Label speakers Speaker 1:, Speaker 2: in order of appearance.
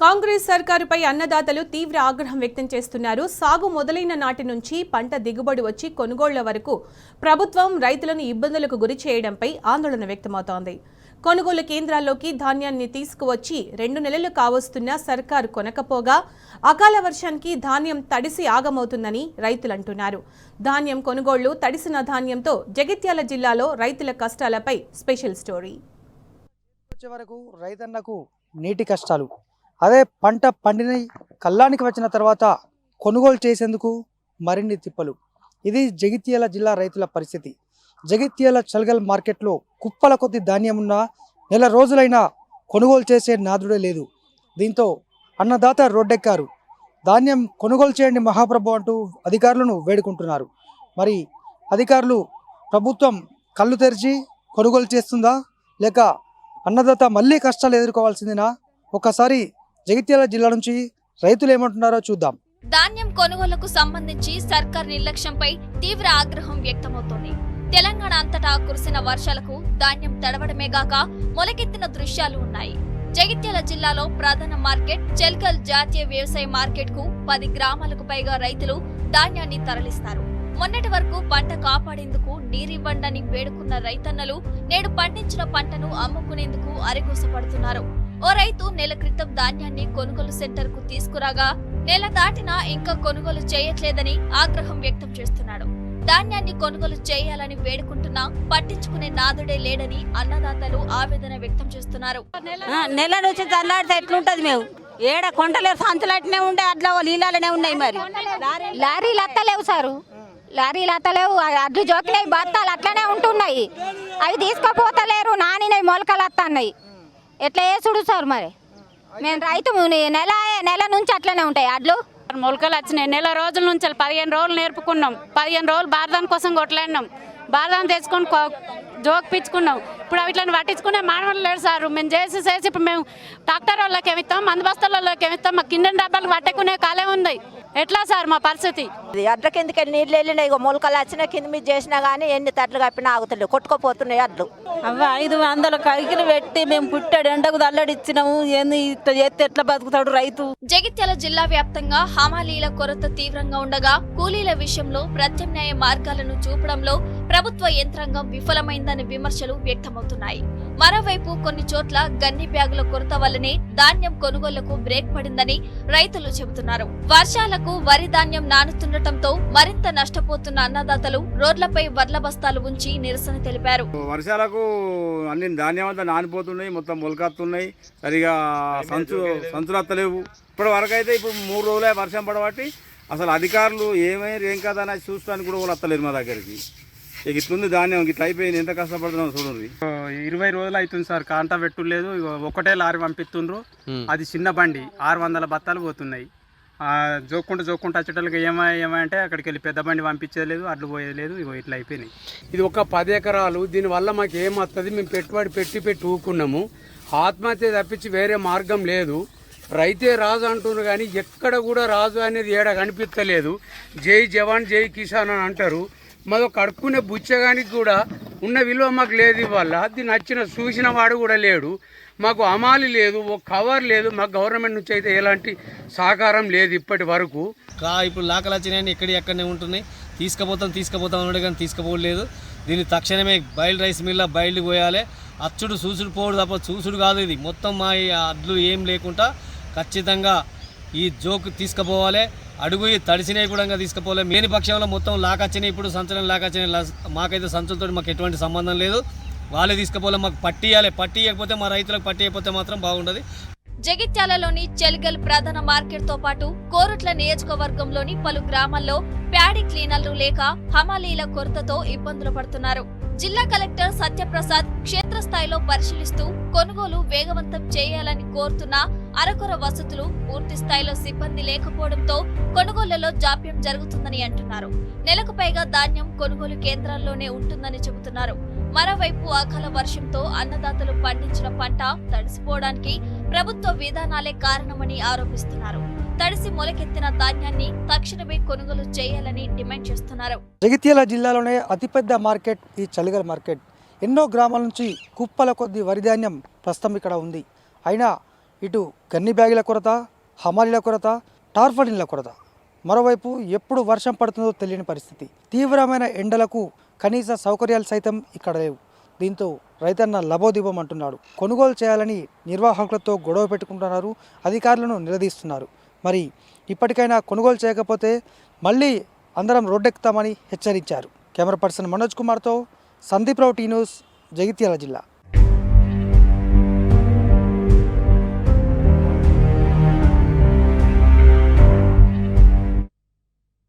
Speaker 1: కాంగ్రెస్ సర్కారుపై అన్నదాతలు తీవ్ర ఆగ్రహం వ్యక్తం చేస్తున్నారు. సాగు మొదలైన నాటి నుంచి పంట దిగుబడి వచ్చి కొనుగోళ్ల వరకు ప్రభుత్వం రైతులను ఇబ్బందులకు గురి చేయడంపై ఆందోళన వ్యక్తమవుతోంది. కొనుగోలు కేంద్రాల్లోకి ధాన్యాన్ని తీసుకువచ్చి 2 నెలలు కావస్తున్నా సర్కారు కొనకపోగా అకాల వర్షానికి ధాన్యం తడిసి ఆగమవుతుందని రైతులు అంటున్నారు. ధాన్యం కొనుగోళ్లు తడిసిన ధాన్యంతో జగిత్యాల జిల్లాలో రైతుల కష్టాలపై స్పెషల్ స్టోరీ.
Speaker 2: వచ్చే వరకు రైతన్నకు నీటి కష్టాలు, అదే పంట పండిన కల్లానికి వచ్చిన తర్వాత కొనుగోలు చేసేందుకు మరిన్ని తిప్పలు. ఇది జగిత్యాల జిల్లా రైతుల పరిస్థితి. జగిత్యాల చల్గల్ మార్కెట్లో కుప్పల కొద్ది ధాన్యం ఉన్న నెల రోజులైనా కొనుగోలు చేసే నాదుడే లేదు. దీంతో అన్నదాత రోడ్డెక్కారు. ధాన్యం కొనుగోలు చేయండి మహాప్రభు అంటూ అధికారులను వేడుకుంటున్నారు. మరి అధికారులు ప్రభుత్వం కళ్ళు తెరిచి కొనుగోలు చేస్తుందా, లేక అన్నదాత మళ్ళీ కష్టాలు ఎదుర్కోవాల్సిందేనా? ఒకసారి జగిత్యాల జిల్లా నుంచి రైతులు ఏమంటున్నారో చూద్దాం.
Speaker 3: ధాన్యం కొనుగోలుకు సంబంధించి సర్కార్ నిర్లక్ష్యంపై తీవ్ర ఆగ్రహం వ్యక్తమవుతోంది. తెలంగాణ అంతటా కురిసిన వర్షాలకు ధాన్యం తడవడమే గాక మొలకెత్తిన దృశ్యాలు ఉన్నాయి. జగిత్యాల జిల్లాలో ప్రధాన మార్కెట్ చెల్కల్ జాతీయ వ్యవసాయ మార్కెట్ కు 10 గ్రామాలకు పైగా రైతులు ధాన్యాన్ని తరలిస్తారు. మొన్నటి వరకు పంట కాపాడేందుకు నీరివ్వండని వేడుకున్న రైతన్నలు నేడు పండించిన పంటను అమ్ముకునేందుకు అరిగోసపడుతున్నారు. ఓ రైతు నెల క్రితం ధాన్యాన్ని కొనుగోలు సెంటర్ కు తీసుకురాగా నెల దాటినా ఇంకా కొనుగోలు చేయట్లేదని ఆగ్రహం వ్యక్తం చేస్తున్నాడు. ధాన్యాన్ని కొనుగోలు చేయాలని వేడుకుంటున్నా పట్టించుకునే నాదుడే లేడని అన్నదాతలు ఆవేదన వ్యక్తం చేస్తున్నారు.
Speaker 4: నెల నుంచి తల్లాడితే ఎట్లుంటది? మేము ఏడ కొంటలేరు, సంచులట్నే ఉండే, అట్లా నీళ్ళనే ఉన్నాయి. మరి
Speaker 5: లారీలు అత్తలేవు సారు, లారీలు అత్తలేవు, అడ్లు జోకినాయి, బత్తాలు అట్లనే ఉంటున్నాయి. అవి తీసుకుపోతలేరు, నానినవి మొలకలు అత్తన్నాయి. ఎట్లా వేసుడు సార్? మరి మేము రైతు నెల నుంచి అట్లనే ఉంటాయి అడ్లు.
Speaker 6: మొలకలు వచ్చినాయి. నెల రోజుల నుంచి 15 రోజులు నేర్పుకున్నాం. 15 రోజులు బారదాని కోసం కొట్లాడినాం. బారదాన్ని తెచ్చుకొని జోకిపించుకున్నాం. ఇప్పుడు అవి ఇట్లా పట్టించుకునే మానవులు లేరు సార్. మేము చేసి ఇప్పుడు మేము ట్రాక్టర్ వాళ్ళకి ఏమిస్తాం, మందు బస్తాల వాళ్ళకి ఏమిస్తాం, మా కింద డబ్బాలు పట్టుకునే కాలే ఉంది. ఎట్లా సార్ మా పరిస్థితి?
Speaker 4: అడ్ల కిందకి నీళ్ళు వెళ్ళినాయి. మొలకలు వచ్చినా కింద మీద చేసినా కానీ ఎన్ని తట్లు కప్పినా ఆగుతలేవు, కొట్టుకోపోతున్నాయి అడ్లు. అవ్వ 500 కైకిలు పెట్టి మేము పుట్టాడు ఎండకు దల్లడిచ్చినాము. ఏంది ఇట్లా చేస్తే ఎట్లా బతుకుతాడు రైతు?
Speaker 3: జగిత్యాల జిల్లా వ్యాప్తంగా హమాలీల కొరత తీవ్రంగా ఉండగా కూలీల విషయంలో ప్రత్యామ్నాయ మార్గాలను చూపడంలో ప్రభుత్వ యంత్రాంగం విఫలమైందనే విమర్శలు వ్యక్తమవుతున్నాయి. మరోవైపు కొన్ని చోట్ల గన్ని బ్యాగుల కొరత వల్లనే ధాన్యం కొనుగోళ్లకు బ్రేక్ పడిందని రైతులు చెబుతున్నారు. వర్షాలకు వరి ధాన్యం నానుతుండటంతో మరింత నష్టపోతున్న అన్నదాతలు రోడ్లపై వడ్ల బస్తాలు ఉంచి నిరసన తెలిపారు.
Speaker 7: వర్షాలకు అన్ని ధాన్యం అంతా నానిపోతున్నాయి, మొత్తం మొలకత్తున్నాయి, సరిగా సంచులు అత్తలేవు. ఇప్పటి వరకు అయితే ఇప్పుడు 3 రోజులే వర్షం పడబట్టి అసలు అధికారులు ఏం కదా అని చూస్తానికి కూడా వాళ్ళు అత్తలేరు మా దగ్గరికి. ఇట్లుంది ధాన్యం, ఇట్లా అయిపోయింది, ఎంత కష్టపడుతున్నాం చూడండి.
Speaker 8: 20 రోజులు అవుతుంది సార్, కాంటా పెట్టులేదు. ఒకటే లారీ పంపిస్తుండ్రు, అది చిన్న బండి, 600 బత్తాలు పోతున్నాయి. జోక్కుంటూ వచ్చేటోళ్ళకి ఏమంటే అక్కడికి వెళ్ళి పెద్ద బండి పంపించేది లేదు, అడ్లు పోయేది లేదు. ఇట్లా అయిపోయినాయి.
Speaker 9: ఇది ఒక 10 ఎకరాలు. దీనివల్ల మాకు ఏమవుతుంది? మేము పెట్టుబడి పెట్టి ఊకున్నాము. ఆత్మహత్య తప్పించి వేరే మార్గం లేదు. రైతే రాజు అంటున్నారు కానీ ఎక్కడ కూడా రాజు అనేది ఏడ కనిపించలేదు. జై జవాన్ జై కిసాన్ అని అంటారు. మాకు కడుక్కునే బుచ్చగానికి కూడా ఉన్న విలువ మాకు లేదు. ఇవాళ దీన్ని నచ్చిన చూసిన వాడు కూడా లేడు. మాకు అమాలి లేదు, ఒక కవర్ లేదు. మాకు గవర్నమెంట్ నుంచి అయితే ఎలాంటి సహకారం లేదు ఇప్పటి వరకు.
Speaker 10: ఇప్పుడు లాకలు వచ్చినాయని ఎక్కడనే ఉంటున్నాయి. తీసుకుపోతాం అన్నాడు కానీ తీసుకుపోలేదు. దీన్ని తక్షణమే బయలు రైస్ మిల్ల బయలు పోయాలి. అచ్చుడు చూసుడు పోవడు తప్ప చూసుడు కాదు. ఇది మొత్తం మా అడ్లు ఏం లేకుండా ఖచ్చితంగా ఈ జోకు తీసుకుపోవాలి. అడుగు తడిసినవి కూడా తీసుకుపోవాలి. లేని పక్షంలో మొత్తం లాకొచ్చినాయి. ఇప్పుడు సంచులను లాకొచ్చినాయి. మాకైతే సంచులతో మాకు ఎటువంటి సంబంధం లేదు. వాళ్ళే తీసుకుపోవాలి. మాకు పట్టియకపోతే మా రైతులకు పట్టియకపోతే మాత్రం బాగుండదు.
Speaker 3: జగిత్యాలలోని చెల్గల్ ప్రధాన మార్కెట్ తో పాటు కోరుట్ల నియోజకవర్గంలోని పలు గ్రామాల్లో ప్యాడీ క్లీనర్లు లేక హమాలీల కొరతతో ఇబ్బందులు పడుతున్నారు. జిల్లా కలెక్టర్ సత్యప్రసాద్ క్షేత్రస్థాయిలో పరిశీలిస్తూ కొనుగోలు వేగవంతం చేయాలని కోరుతున్న అరకొర వసతులు, పూర్తి స్థాయిలో సిబ్బంది లేకపోవడంతో కొనుగోళ్లలో జాప్యం జరుగుతుందని అంటున్నారు. నెలకు పైగా ధాన్యం కొనుగోలు కేంద్రాల్లోనే ఉంటుందని చెబుతున్నారు. మరోవైపు అకాల వర్షంతో అన్నదాతలు పండించిన పంట తడిసిపోవడానికి ప్రభుత్వ విధానాలే కారణమని ఆరోపిస్తున్నారు. తడిసి మొలకెత్తిన ధాన్యాన్ని తక్షణమే కొనుగోలు చేయాలని డిమాండ్ చేస్తున్నారు.
Speaker 2: జగిత్యాల జిల్లాలోనే అతిపెద్ద మార్కెట్ ఈ చల్గల్ మార్కెట్. ఎన్నో గ్రామాల నుంచి కుప్పల కొద్ది వరి ధాన్యం ప్రస్తుతం ఇక్కడ ఉంది. అయినా ఇటు గన్ని బ్యాగుల కొరత, హమాలీల కొరత, టార్ఫలిన్ల కొరత. మరోవైపు ఎప్పుడు వర్షం పడుతుందో తెలియని పరిస్థితి. తీవ్రమైన ఎండలకు కనీస సౌకర్యాలు సైతం ఇక్కడ లేవు. దీంతో రైతన్న లబోదిబం అంటున్నాడు. కొనుగోలు చేయాలని నిర్వాహకులతో గొడవ పెట్టుకుంటున్నారు, అధికారులను నిలదీస్తున్నారు. మరి ఇప్పటికైనా కొనుగోలు చేయకపోతే మళ్ళీ అందరం రోడ్డెక్కుతామని హెచ్చరించారు. కెమెరా పర్సన్ మనోజ్ కుమార్తో సందీప్ రావు, టీ న్యూస్, జగిత్యాల జిల్లా.